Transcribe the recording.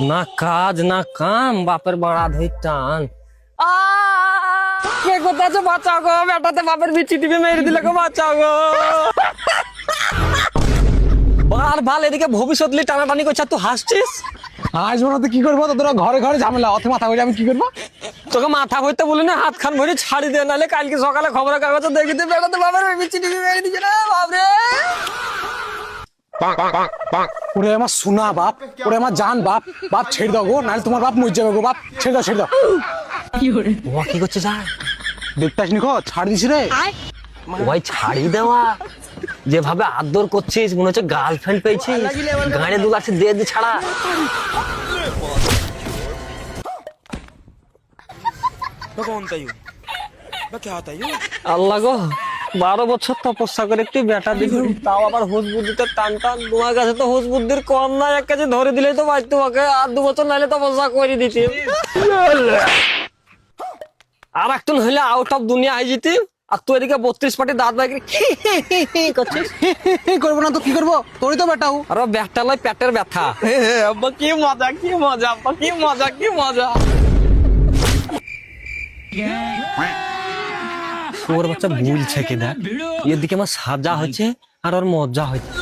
না কাজ না কাম, বাপের বাড়া ধই টান। কে কোথায় আছো? বাঁচাও গো, বেটাতে বাপের বিচি টিপে মেরে দিলে গো, বাঁচাও গো। বার ভাল এদিকে ভবিষ্যৎ নিয়ে টানাটানি করছে, তুই হাসছিস? আসবো না তো কি করবো? তোরা ঘরে ঘরে ঝামেলা, অথে মাথা করে আমি কি করবো? তোকে মাথা ভরতে বলি না, হাত খান ভরে ছাড়ি দে, নাহলে কালকে সকালে খবরের কাগজে দেখিতে বেটাতে বাপের বিচি টিপে মেরে দিচ্ছে না, বাপরে। ওরে আমার সোনা বাপ, ওরে আমার জান বাপ, বাপ ছেড়ে দাও গো, নাহলে তোমার বাপ মরে যাবে গো। বাপ ছেড়ে দাও, ছেড়ে দাও। ও কি করছে যা? দেখতে আসনি খো, ছাড় দিছি রে। ওই ছাড়ি দেওয়া, যেভাবে আদর করছিস মনে হচ্ছে গার্লফ্রেন্ড পেয়েছিস, গাড়ি দু লাখ দিয়ে দি ছাড়া। আল্লাহ গো, 12 বছর তপস্যা করে একটি বেটা দিল, তাও আবার হুঁশ বুদ্ধিতে টান টান। তোমার কাছে তো হুঁশ বুদ্ধির কম নাই, এক কাছে ধরে দিলে তো ভাই তোমাকে আর 2 বছর নাইলে তপস্যা করে দিতে। আর একটু হইলে আউট অফ দুনিয়া হয়ে যেতি, আর তুই এদিকে 32 পাটি দাঁত বাইকে করছিস। করবো না তো কি করবো? তোরই তো বেটাও। আর ব্যাগটা লয় পেটের ব্যথা। আব্বা কি মজা, কি মজা, আব্বা কি মজা, কি মজা। ওর বাচ্চা ভুলছে কি দেখ, এদিকে আমার সাজা হচ্ছে আর ওর মজা হচ্ছে।